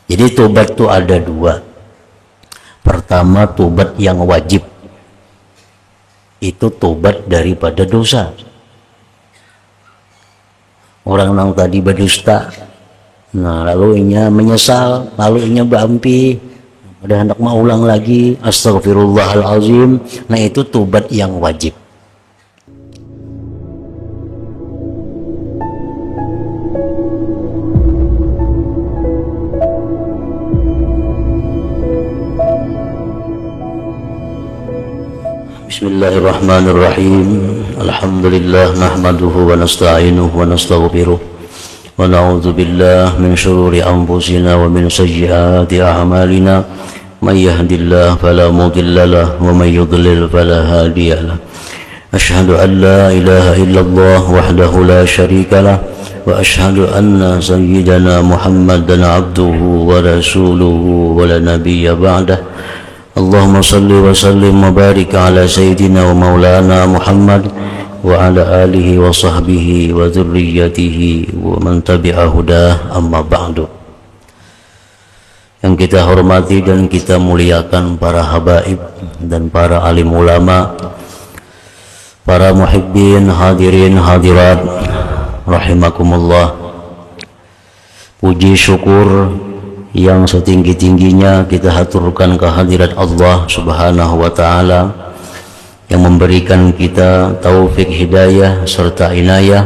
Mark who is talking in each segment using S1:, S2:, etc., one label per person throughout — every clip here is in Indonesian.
S1: Jadi tobat itu ada dua. Pertama, tobat yang wajib, itu tobat daripada dosa. Orang yang tadi berdusta, nah lalu inya menyesal, lalu inya berampi, udah hendak mau ulang lagi, astagfirullahalazim. Nah itu tobat yang wajib. Bismillahirrahmanirrahim. Alhamdulillah nahmaduhu wa nasta'inuhu wa nastaghfiruh wa na'udzu billahi min syururi anfusina wa min sayyiati a'malina. May yahdihillahu fala mudilla lahu wa may yudlil fala hadiya lahu. Asyhadu an la ilaha illallah wahdahu la syarika lah wa asyhadu anna sayyidana Muhammadan abduhu wa rasuluhu wa la nabiyya ba'dah. Allahumma salli wa sallim wa barik ala sayyidina wa maulana Muhammad wa ala alihi wa sahbihi wa dhurriyyatihi wa man tabi'a hudah, amma ba'du. Yang kita hormati dan kita muliakan para habaib dan para alim ulama, para muhibbin, hadirin hadirat rahimakumullah. Puji syukur yang setinggi-tingginya kita haturkan kehadirat Allah Subhanahu wa taala yang memberikan kita taufik hidayah serta inayah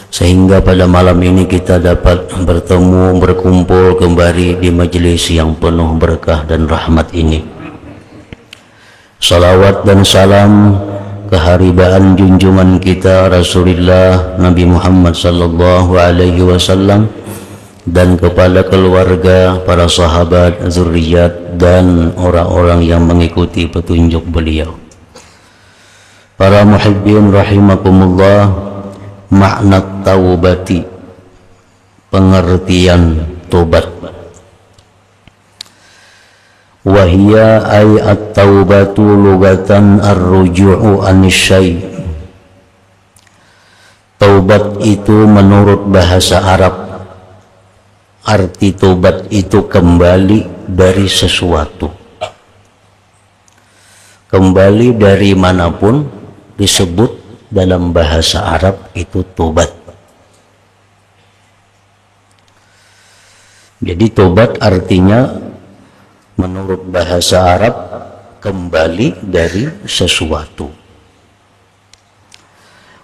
S1: sehingga pada malam ini kita dapat bertemu, berkumpul kembali di majelis yang penuh berkah dan rahmat ini. Salawat dan salam keharibaan junjungan kita Rasulullah Nabi Muhammad sallallahu alaihi wasallam dan kepada keluarga, para sahabat, zuriat dan orang-orang yang mengikuti petunjuk beliau. Para muhibbin rahimakumullah, makna taubati, pengertian tobat. Wahia ay at-taubatu lugatan ar-ruju'u anisyai. Taubat itu menurut bahasa Arab, arti tobat itu kembali dari sesuatu. Kembali dari manapun disebut dalam bahasa Arab itu tobat. Jadi tobat artinya menurut bahasa Arab kembali dari sesuatu.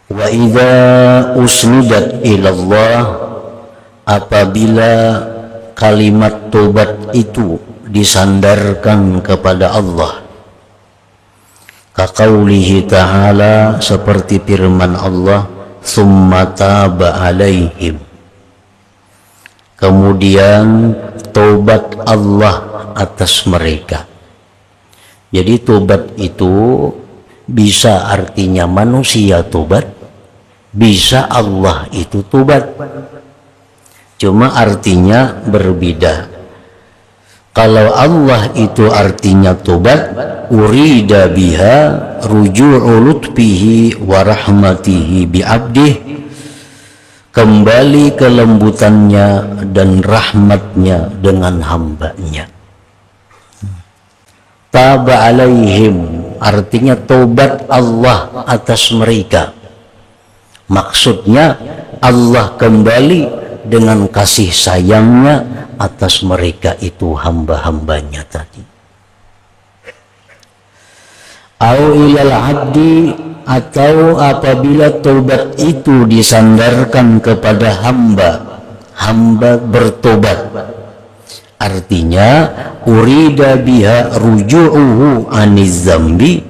S1: Wa idza usnidat ilallah, apabila kalimat tobat itu disandarkan kepada Allah, kaqaulihi ta'ala, seperti firman Allah, summa taba alaihim, kemudian tobat Allah atas mereka. Jadi tobat itu bisa artinya manusia tobat, bisa Allah itu tobat. Cuma artinya berbeda. Kalau Allah itu artinya tobat, urida biha ruju'u lutfihi wa rahmatihi bi abdih, kembali kelembutannya dan rahmatnya dengan hambanya. Taba alaihim artinya tobat Allah atas mereka. Maksudnya Allah kembali dengan kasih sayangnya atas mereka itu hamba-hambanya tadi. Au ilal abdi, atau apabila taubat itu disandarkan kepada hamba, hamba bertobat, artinya urida biha ruju'uhu aniz zambi,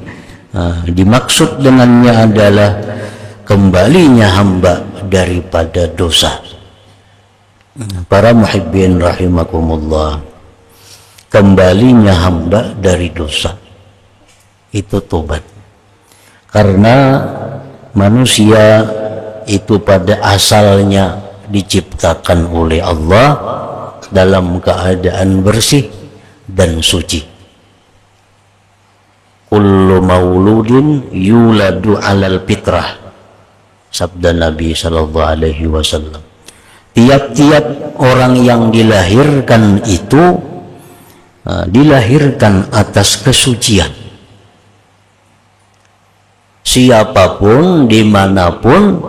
S1: dimaksud dengannya adalah kembalinya hamba daripada dosa. Para muhibbin rahimakumullah, kembalinya hamba dari dosa itu tobat. Karena manusia itu pada asalnya diciptakan oleh Allah dalam keadaan bersih dan suci. Kullu mauludin yuladu alal fitrah, sabda Nabi sallallahu alaihi wasallam. Tiap-tiap orang yang dilahirkan itu dilahirkan atas kesucian. Siapapun, dimanapun,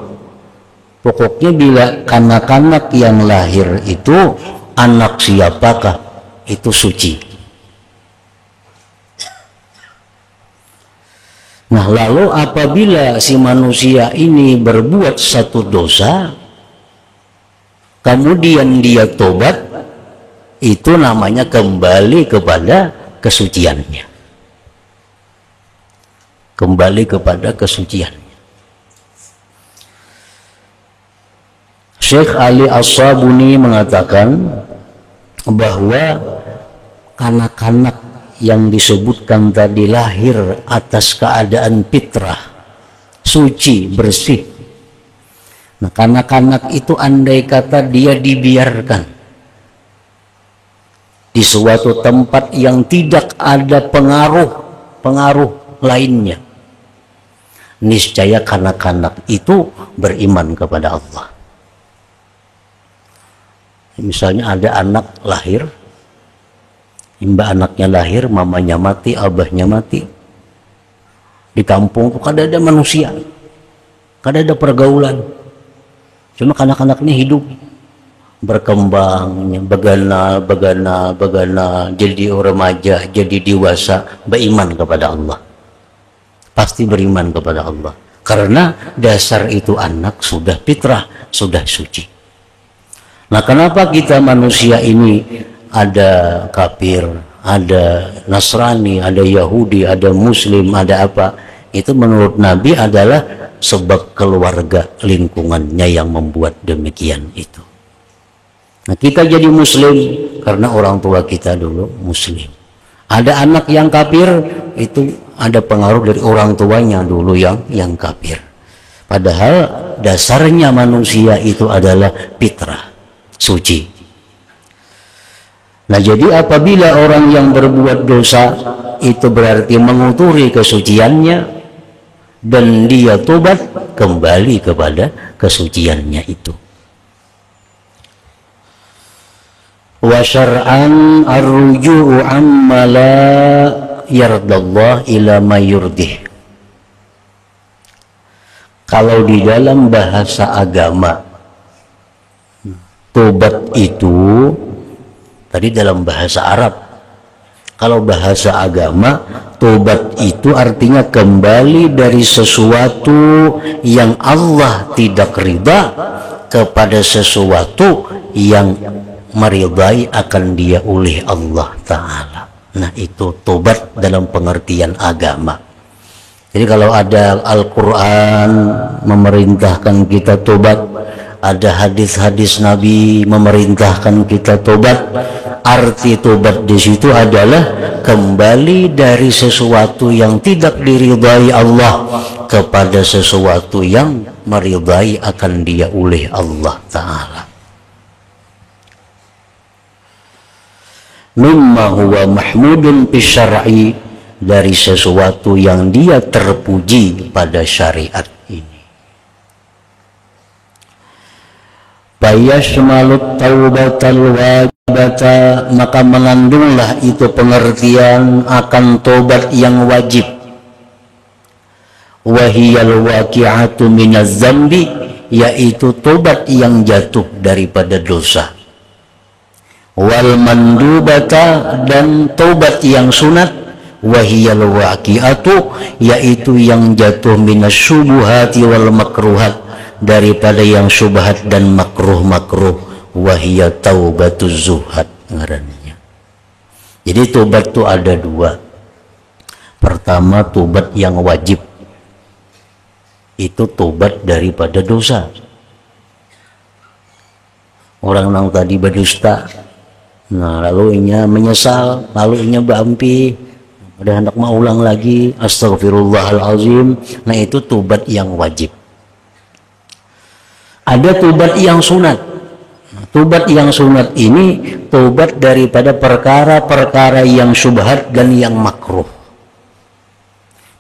S1: pokoknya bila kanak-kanak yang lahir itu anak siapakah, itu suci. Nah, lalu apabila si manusia ini berbuat satu dosa, kemudian dia tobat, itu namanya kembali kepada kesuciannya. Kembali kepada kesuciannya. Syekh Ali As-Sabuni mengatakan bahwa kanak-kanak yang disebutkan tadi lahir atas keadaan fitrah, suci, bersih. Nah, kanak-kanak itu andai kata dia dibiarkan di suatu tempat yang tidak ada pengaruh lainnya, niscaya kanak-kanak itu beriman kepada Allah. Misalnya ada anak lahir, mbak anaknya lahir, mamanya mati, abahnya mati. Di kampung itu kada ada manusia, kada ada pergaulan. Cuma kanak-kanak ini hidup, berkembang, begana, jadi remaja, jadi dewasa, beriman kepada Allah. Pasti beriman kepada Allah. Karena dasar itu anak sudah fitrah, sudah suci. Nah, kenapa kita manusia ini ada kafir, ada Nasrani, ada Yahudi, ada Muslim, ada apa? Itu menurut Nabi adalah sebab keluarga lingkungannya yang membuat demikian itu. Nah, kita jadi Muslim karena orang tua kita dulu Muslim. Ada anak yang kafir, itu ada pengaruh dari orang tuanya dulu yang kafir. Padahal dasarnya manusia itu adalah fitrah, suci. Nah, jadi apabila orang yang berbuat dosa itu berarti menguturi kesuciannya, dan dia tobat, kembali kepada kesuciannya itu. Wa syar'an ar-ruju'u amma la yardallah ila ma yurdih. Kalau di dalam bahasa agama, tobat itu tadi dalam bahasa Arab. Kalau bahasa agama, tobat itu artinya kembali dari sesuatu yang Allah tidak ridha kepada sesuatu yang meridai akan dia oleh Allah Ta'ala. Nah, itu tobat dalam pengertian agama. Jadi kalau ada Al-Quran memerintahkan kita tobat, ada hadis-hadis Nabi memerintahkan kita tobat, arti tobat di situ adalah kembali dari sesuatu yang tidak diridai Allah kepada sesuatu yang meridai akan dia oleh Allah Ta'ala. Mimma huwa mahmudun fi syar'i, dari sesuatu yang dia terpuji pada syariat ini. Fayashmalut taubatal wajibata, maka mengandunglah itu pengertian akan tobat yang wajib. Wahiyal waqi'atu minaz zambi, yaitu tobat yang jatuh daripada dosa. Wal mandubata, dan tobat yang sunat. Wahiyal waqi'atu, yaitu yang jatuh minas syubuhati wal makruhat, daripada yang syubhat dan makruh-makruh. Wahiyya taubatuz zuhad ngarannya. Jadi tobat itu ada dua. Pertama, tobat yang wajib, itu tobat daripada dosa. Orang yang tadi berdusta, nah lalu inya menyesal, lalu inya berampi, ada hendak mau ulang lagi, astagfirullahalazim. Nah, itu tobat yang wajib. Ada tobat yang sunat. Tobat yang sunat ini tobat daripada perkara-perkara yang syubhat dan yang makruh.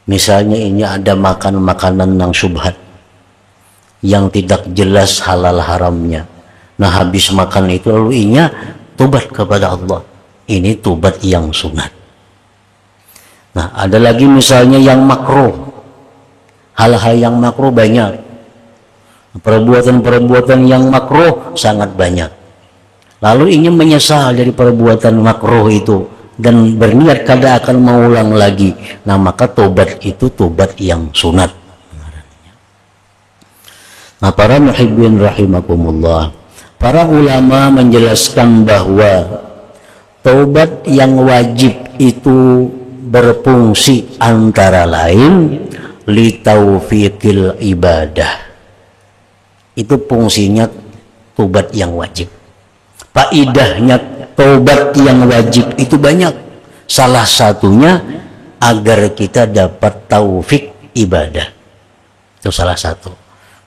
S1: Misalnya ini ada makan makanan yang syubhat, yang tidak jelas halal haramnya. Nah habis makan itu lalu inya tobat kepada Allah. Ini tobat yang sunat. Nah ada lagi misalnya yang makruh. Hal-hal yang makruh banyak. Perbuatan-perbuatan yang makruh sangat banyak. Lalu ingin menyesal dari perbuatan makruh itu dan berniat kada akan mengulang lagi. Nah maka tobat itu tobat yang sunat. Nah para muhibbin rahimakumullah, para ulama menjelaskan bahwa tobat yang wajib itu berfungsi antara lain li taufiqil ibadah. Itu fungsinya tobat yang wajib. Faidahnya tobat yang wajib itu banyak. Salah satunya agar kita dapat taufik ibadah. Itu salah satu.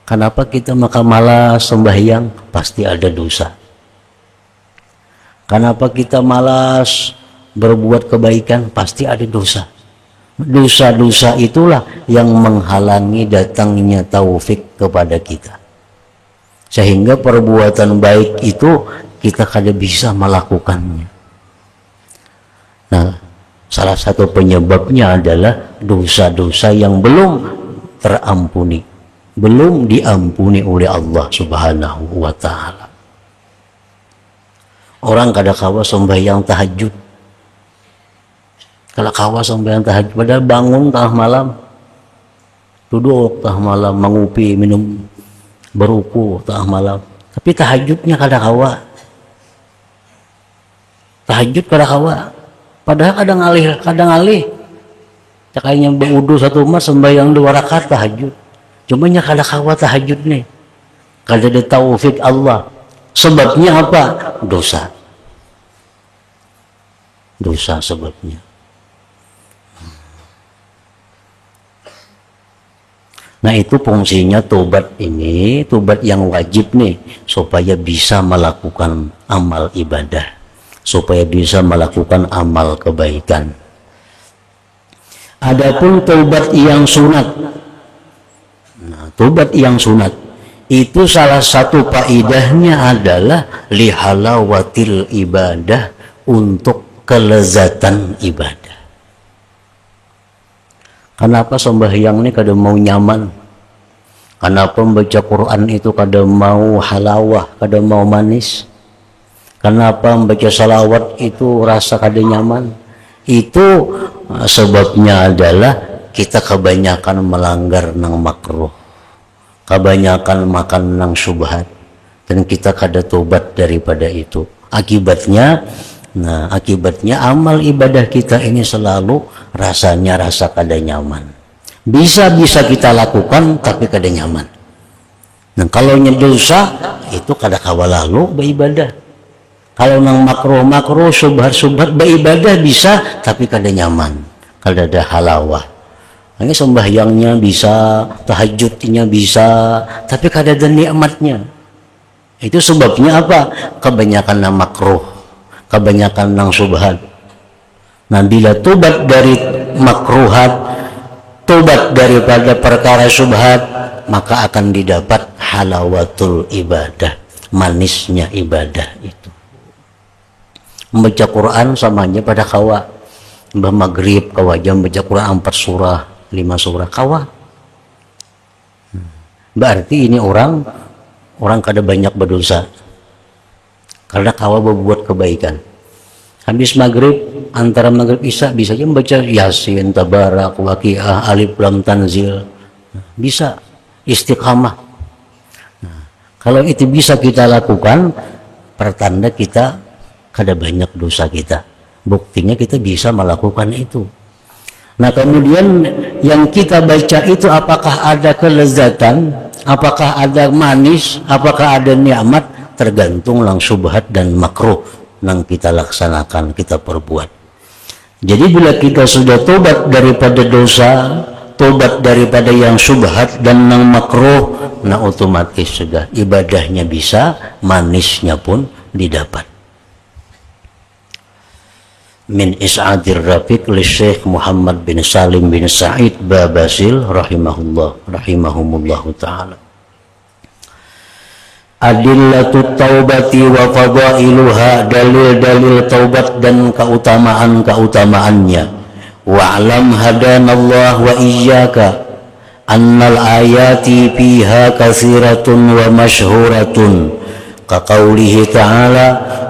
S1: Kenapa kita maka malas sembahyang? Pasti ada dosa. Kenapa kita malas berbuat kebaikan? Pasti ada dosa. Dosa-dosa itulah yang menghalangi datangnya taufik kepada kita. Sehingga perbuatan baik itu kita kada bisa melakukannya. Nah, salah satu penyebabnya adalah dosa-dosa yang belum terampuni. Belum diampuni oleh Allah Subhanahu wa ta'ala. Orang kada kawa sembahyang tahajud. Kalau kawa sembahyang tahajud, padahal bangun tengah malam, duduk tengah malam, mengupi, minum, beruku tengah malam. Tapi tahajudnya kada kawa. Tahajud kada kawa. Padahal kadang alih. Cakainya berwudu satu mas sembahyang 2 rakaat tahajud. Cuma nya kada kawa tahajud nih. Kada ada taufik Allah. Sebabnya apa? Dosa. Dosa sebabnya. Nah itu fungsinya tobat ini, tobat yang wajib nih, supaya bisa melakukan amal ibadah, supaya bisa melakukan amal kebaikan. Adapun tobat yang sunat, nah tobat yang sunat itu salah satu faidahnya adalah lihalawatil ibadah, untuk kelezatan ibadah. Kenapa sembahyang ini kada mau nyaman? Kenapa membaca Quran itu kada mau halawah, kada mau manis? Kenapa membaca salawat itu rasa kada nyaman? Itu sebabnya adalah kita kebanyakan melanggar nang makruh, kebanyakan makan nang syubhat, dan kita kada tobat daripada itu. Akibatnya amal ibadah kita ini selalu rasanya rasa kada nyaman. Bisa kita lakukan tapi kada nyaman. Nah kalau dosa itu kada kawa lalu beribadah. Kalau nang makruh subhat beribadah bisa tapi kada nyaman, kada ada halawah. Ini sembahyangnya bisa, tahajudnya bisa, tapi kada ada nikmatnya. Itu sebabnya apa? Kebanyakan nang makruh, kebanyakan nang subhat. Nah bila tobat dari makruhat, tobat daripada perkara subhat, maka akan didapat halawatul ibadah, manisnya ibadah itu. Membaca Quran samanya pada kawa, maghrib kawa jam baca Quran 4 surah 5 surah kawa. Berarti ini orang kada banyak berdosa karena kawa berbuat kebaikan. Habis maghrib, antara maghrib isya bisa aja membaca Yasin, Tabarak, Waqiah, Alif Lam Tanzil, bisa istiqamah. Nah, kalau itu bisa kita lakukan, pertanda kita kada banyak dosa kita. Buktinya kita bisa melakukan itu. Nah kemudian yang kita baca itu apakah ada kelezatan, apakah ada manis, apakah ada nikmat, tergantung lang subhat dan makruh yang kita laksanakan, kita perbuat. Jadi bila kita sudah tobat daripada dosa, tobat daripada yang subhat dan yang makruh, nah otomatis sudah ibadahnya bisa, manisnya pun didapat. Min Is'adir Rafiq li Syekh Muhammad bin Salim bin Sa'id Babasil rahimahumullahu ta'ala. adillatut taubati wa fadailuha, dalil-dalil taubat dan keutamaan-keutamaannya. Wa'lam hadanallah wa iyyaka annal ayati fiha katsiratun wa masyhuratun kaqaulihi ta'ala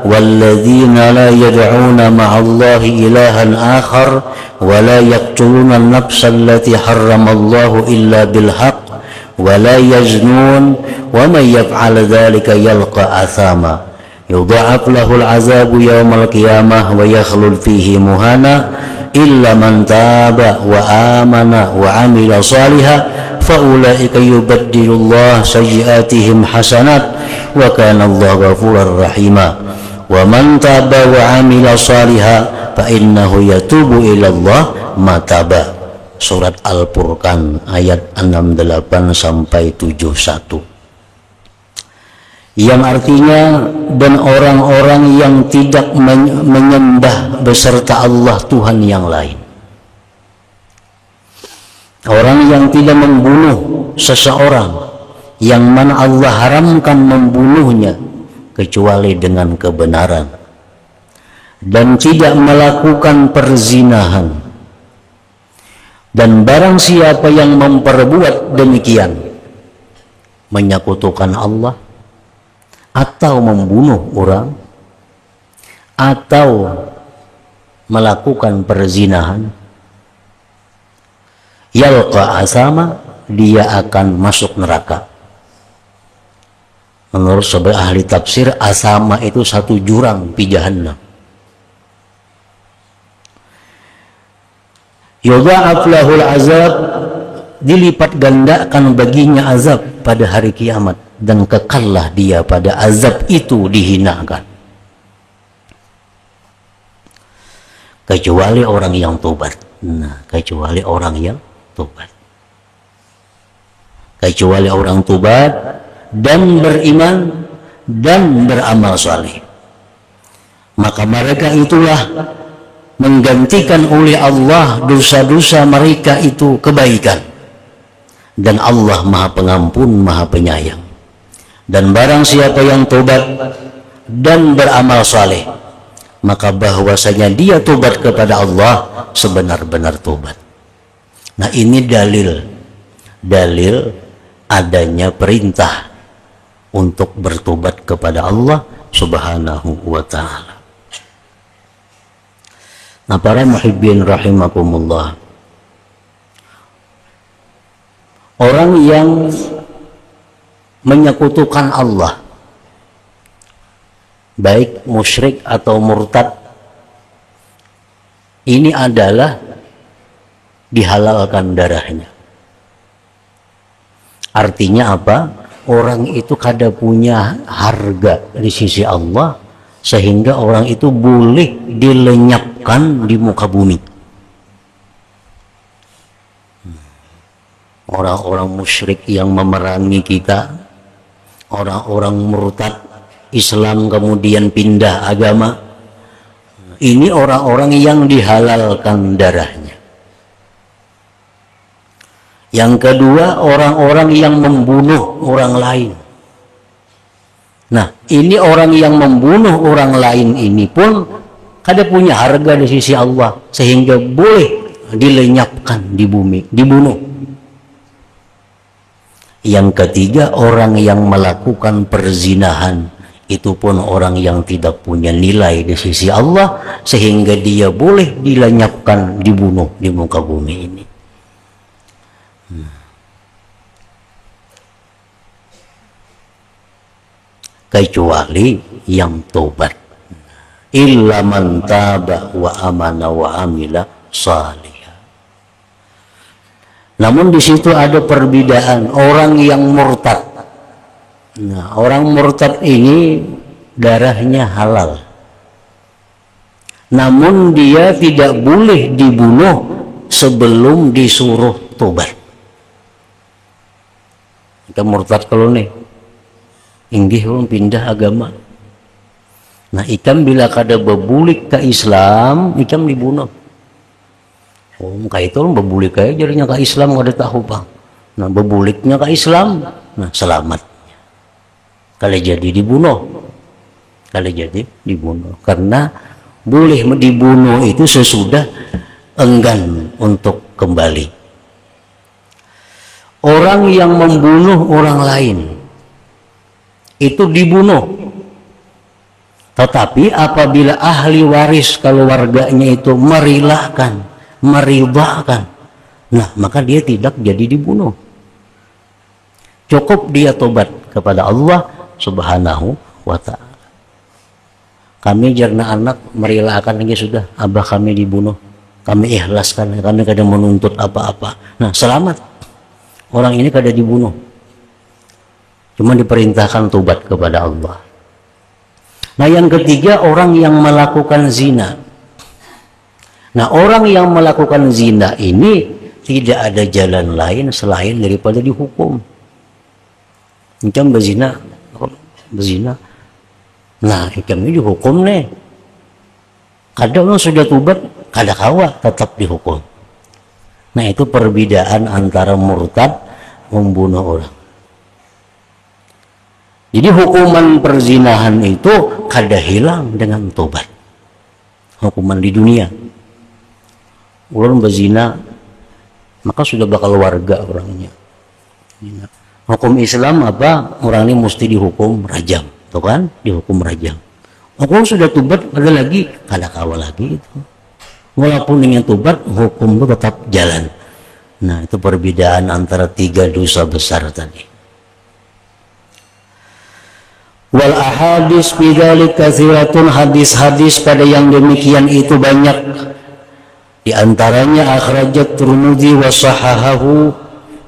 S1: walladzina la yad'una ma'allahi ilahan akhar wa la yaqtuluna an-nafsa allati harramallahu illa bil haqq wa la yaznun wa man yaf'al dzalika yalqa athama yudha'af lahu al-'adzabu yawmal qiyamah wa yakhlud fihi muhana illa man taba wa amana wa amila shalihan fa ulaika yubaddilullah sayyi'atihim hasanat wa kana Allahu ghafurur rahima wa man taba wa amila shalihan fa innahu yatubu ila Allah mataba. Surat Al-Furqan ayat 68 sampai 71, yang artinya dan orang-orang yang tidak menyembah beserta Allah Tuhan yang lain, orang yang tidak membunuh seseorang yang mana Allah haramkan membunuhnya kecuali dengan kebenaran, dan tidak melakukan perzinahan. Dan barang siapa yang memperbuat demikian, menyekutukan Allah atau membunuh orang atau melakukan perzinahan, yalqa asama, dia akan masuk neraka. Menurut sebagian ahli tafsir, asama itu satu jurang di jahannam. Yudha'af lahul azab, dilipat gandakan baginya azab pada hari kiamat, dan kekallah dia pada azab itu, dihinakan. Kecuali orang yang tobat. Nah, kecuali orang yang tobat. Kecuali orang tobat dan beriman dan beramal saleh, maka mereka itulah menggantikan oleh Allah dosa-dosa mereka itu kebaikan, dan Allah Maha Pengampun, Maha Penyayang. Dan barang siapa yang tobat dan beramal saleh, maka bahwasanya dia tobat kepada Allah sebenar-benar tobat. Nah, ini dalil adanya perintah untuk bertobat kepada Allah Subhanahu wa ta'ala. Nah, para muhibbin rahimakumullah, orang yang menyekutukan Allah, baik musyrik atau murtad, ini adalah dihalalkan darahnya. Artinya apa? Orang itu kada punya harga di sisi Allah, sehingga orang itu boleh dilenyapkan di muka bumi. Orang-orang musyrik yang memerangi kita, orang-orang murtad Islam kemudian pindah agama, ini orang-orang yang dihalalkan darahnya. Yang kedua, orang-orang yang membunuh orang lain. Nah, ini orang yang membunuh orang lain ini pun kada punya harga di sisi Allah, sehingga boleh dilenyapkan di bumi, dibunuh. Yang ketiga, orang yang melakukan perzinahan, itu pun orang yang tidak punya nilai di sisi Allah, sehingga dia boleh dilenyapkan, dibunuh di muka bumi ini. Kecuali yang tobat, illa man taba wa amana wa amila salihah. Namun di situ ada perbedaan orang yang murtad. Nah, orang murtad ini darahnya halal, namun dia tidak boleh dibunuh sebelum disuruh tobat. Kita murtad kalau nih inggih orang pindah agama. Nah, ikam bila kada bebulik ke Islam, ikam dibunuh. Oh, kayak itu orang bebulik aja jadinya ke Islam kada tahu bang. Nah, bebuliknya ke Islam, nah selamat. kalau jadi dibunuh, karena boleh dibunuh itu sesudah enggan untuk kembali. Orang yang membunuh orang lain itu dibunuh, tetapi apabila ahli waris keluarganya itu meridhakan, nah maka dia tidak jadi dibunuh. Cukup dia tobat kepada Allah Subhanahu wa ta'ala. Kami jarna anak merelakan lagi sudah, abah kami dibunuh, kami ikhlaskan, kami kada menuntut apa-apa. Nah selamat, orang ini kada dibunuh, cuma diperintahkan tobat kepada Allah. Nah yang ketiga, orang yang melakukan zina. Nah orang yang melakukan zina ini tidak ada jalan lain selain daripada dihukum. Macam berzina, nah ikamnya dihukum nih. Kadang orang sudah tobat, kada kawa tetap dihukum. Nah itu perbedaan antara murtad membunuh orang. Jadi hukuman perzinahan itu kada hilang dengan tobat. Hukuman di dunia, orang berzina maka sudah bakal warga orangnya. Hukum Islam apa? Orang ini mesti dihukum rajam, tuh kan? Dihukum rajam. Orang sudah tobat, ada lagi kada kawa lagi itu. Walaupun dengan tobat, hukum itu tetap jalan. Nah itu perbedaan antara tiga dosa besar tadi. Wal ahadis bidzalik katsiratun, hadis-hadis pada yang demikian itu banyak. Di antaranya akhrajat Tirmidzi wa sahahahu,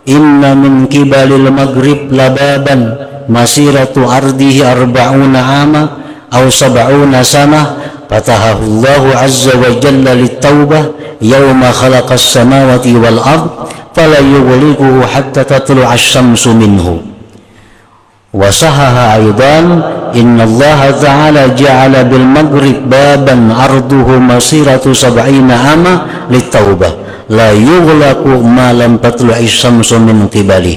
S1: inna min kibalil maghrib lababan masiratu ardihi arba'una ama aw sab'una sanah fatahahu Allahu azza wa jalla lit-taubah yawma khalaqas samawati wal ard fala yughliquhu hatta tatlu'a asy-syamsu minhu. Wa sahaha aidan inna Allah ta'ala ja'ala bil maghrib baban arduhu masiratu sab'ina ama lit-taubah la yughlaqu ma lam tatlu'i syamsu min qibali.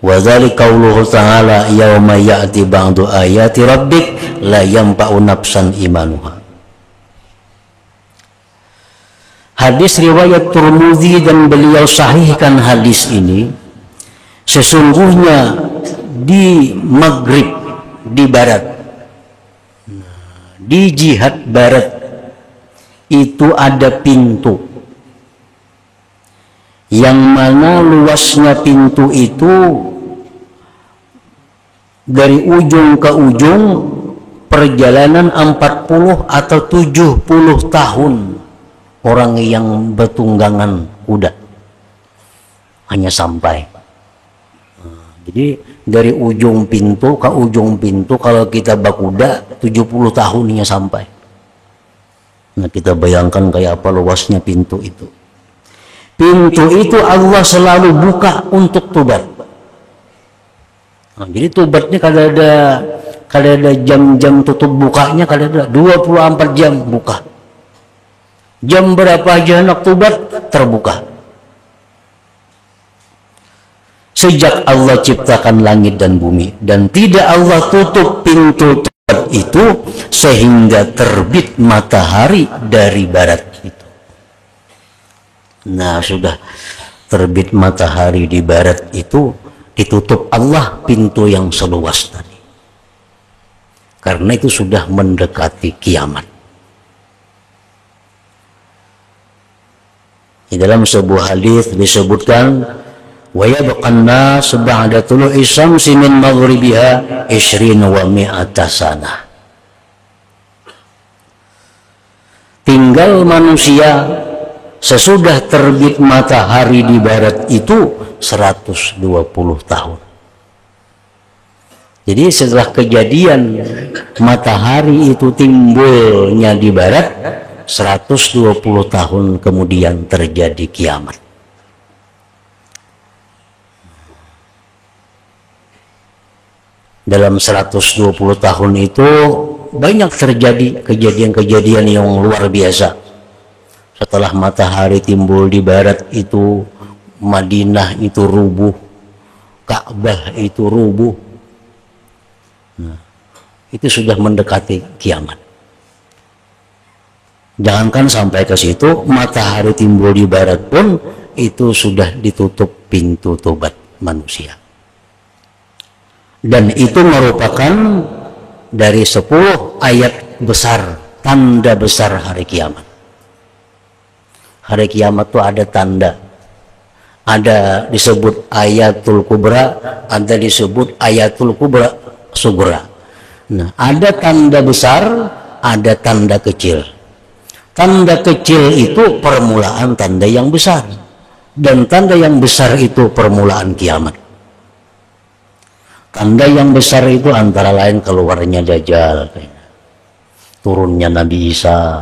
S1: Wa dzalika qauluhu ta'ala yauma ya'ti ba'du ayati rabbik la yanfa'u nafsan imanuha. Hadis riwayat Tirmidzi dan beliau sahihkan hadis ini. Sesungguhnya di Maghrib, di barat, di jihad barat itu ada pintu, yang mana luasnya pintu itu dari ujung ke ujung perjalanan 40 atau 70 tahun orang yang bertunggangan kuda hanya sampai. Jadi dari ujung pintu ke ujung pintu kalau kita berkuda 70 tahun hanya sampai. Nah kita bayangkan kayak apa luasnya pintu itu. Pintu itu Allah selalu buka untuk tobat. Nah, jadi tobatnya kada ada jam-jam tutup bukanya, kada ada 24 jam buka. Jam berapa aja nak tobat terbuka. Sejak Allah ciptakan langit dan bumi, dan tidak Allah tutup pintu tobat itu sehingga terbit matahari dari barat itu. Nah sudah terbit matahari di barat itu ditutup Allah pintu yang seluas tadi, karena itu sudah mendekati kiamat. Di dalam sebuah hadis disebutkan wa yabqan nas ba'da tulu'i syamsi min maghribiha 20 wa 100 sanah. Tinggal manusia sesudah terbit matahari di barat itu 120 tahun. Jadi setelah kejadian matahari itu timbulnya di barat, 120 tahun kemudian terjadi kiamat. Dalam 120 tahun itu banyak terjadi kejadian-kejadian yang luar biasa. Setelah matahari timbul di barat itu, Madinah itu rubuh, Ka'bah itu rubuh, Nah, itu sudah mendekati kiamat. Jangankan sampai ke situ, matahari timbul di barat pun itu sudah ditutup pintu tobat manusia. Dan itu merupakan dari 10 ayat besar, tanda besar hari kiamat. Hari kiamat itu ada tanda. Ada disebut ayatul kubra, ada disebut ayatul kubra sugra. Nah, ada tanda besar, ada tanda kecil. Tanda kecil itu permulaan tanda yang besar, dan tanda yang besar itu permulaan kiamat. Tanda yang besar itu antara lain keluarnya Dajjal, turunnya Nabi Isa,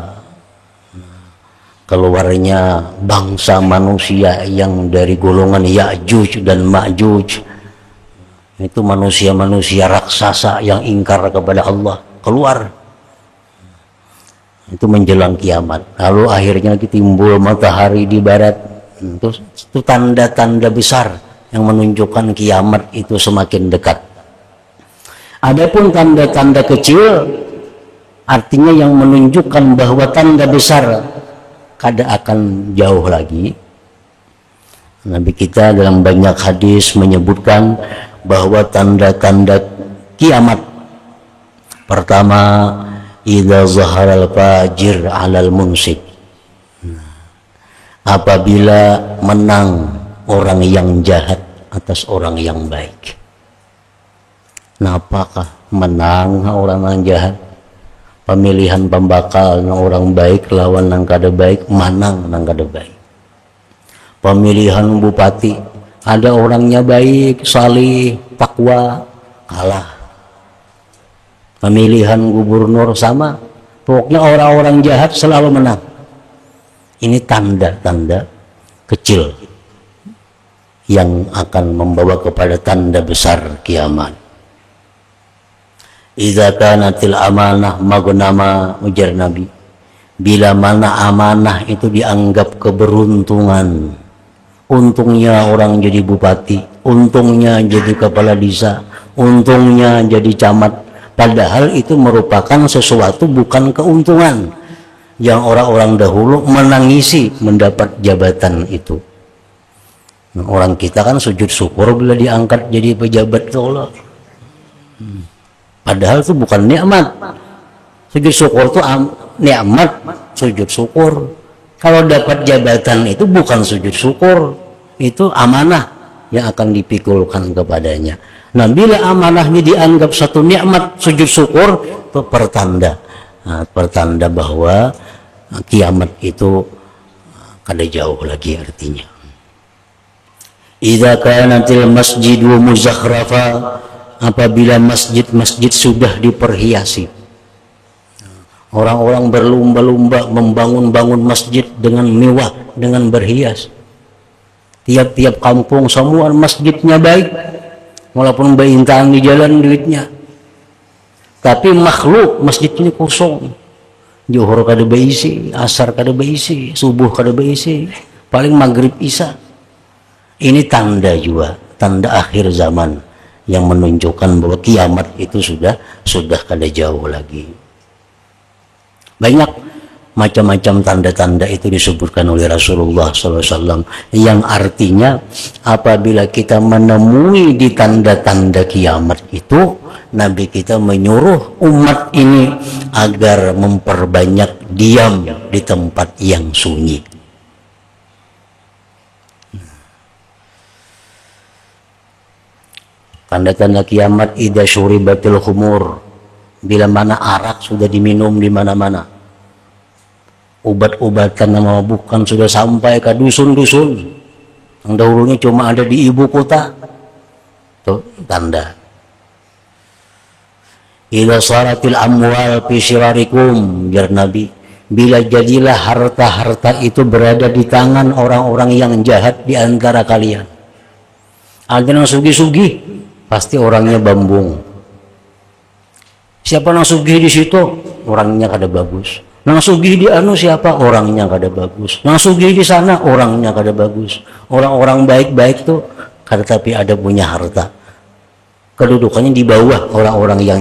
S1: keluarnya bangsa manusia yang dari golongan Ya'juj dan Ma'juj. Itu manusia-manusia raksasa yang ingkar kepada Allah keluar. Itu menjelang kiamat. Lalu akhirnya timbul matahari di barat. Itu tanda-tanda besar yang menunjukkan kiamat itu semakin dekat. Adapun tanda-tanda kecil artinya yang menunjukkan bahwa tanda besar kada akan jauh lagi. Nabi kita dalam banyak hadis menyebutkan bahwa tanda-tanda kiamat pertama, idza zaharal fajir 'alal munsib, apabila menang orang yang jahat atas orang yang baik. Nah, apakah menang orang yang jahat? Pemilihan pembakal nang orang baik lawan nang kada baik, manang nang kada baik. Pemilihan bupati, ada orangnya baik, salih, takwa, kalah. Pemilihan gubernur sama, pokoknya orang-orang jahat selalu menang. Ini tanda-tanda kecil yang akan membawa kepada tanda besar kiamat. Idza kanatil amanah magnama, ujar Nabi, bila mana amanah itu dianggap keberuntungan. Untungnya orang jadi bupati, untungnya jadi kepala desa, untungnya jadi camat. Padahal itu merupakan sesuatu bukan keuntungan yang orang-orang dahulu menangisi mendapat jabatan itu. Nah, orang kita kan sujud syukur bila diangkat jadi pejabat Allah. Padahal itu bukan nikmat. Sujud syukur itu nikmat, sujud syukur. Kalau dapat jabatan itu bukan sujud syukur, itu amanah yang akan dipikulkan kepadanya. Nah, bila amanahnya dianggap satu nikmat, sujud syukur itu pertanda, pertanda bahwa kiamat itu kada jauh lagi artinya. Idza kanatil masjidu muzakhrafa, apabila masjid-masjid sudah diperhiasi. Orang-orang berlomba-lomba membangun-bangun masjid dengan mewah, dengan berhias. Tiap-tiap kampung semua masjidnya baik, walaupun berintangan di jalan duitnya. Tapi makhluk masjid ini kosong. Zuhur kada beisi, asar kada beisi, subuh kada beisi, paling maghrib isya. Ini tanda juga, tanda akhir zaman yang menunjukkan bahwa kiamat itu sudah kada jauh lagi. Banyak macam-macam tanda-tanda itu disebutkan oleh Rasulullah SAW, yang artinya apabila kita menemui di tanda-tanda kiamat itu, Nabi kita menyuruh umat ini agar memperbanyak diam di tempat yang sunyi. Tanda-tanda kiamat, idza syuribatil khumur, bila mana arak sudah diminum di mana-mana. Obat-obatan memabukan sudah sampai ke dusun-dusun yang dahulunya cuma ada di ibu kota. Itu tanda. Ila saratil amwal fi syirarikum, biar Nabi, bila jadilah harta-harta itu berada di tangan orang-orang yang jahat di antara kalian. Ada yang sugih-sugih, pasti orangnya bambung. Siapa yang sugih di situ, orangnya kada bagus. Nang sugih di anu siapa, orangnya kada bagus. Nang sugih di sana, orangnya kada bagus. Orang-orang baik-baik tuh kada tapi ada punya harta. Kedudukannya di bawah orang-orang yang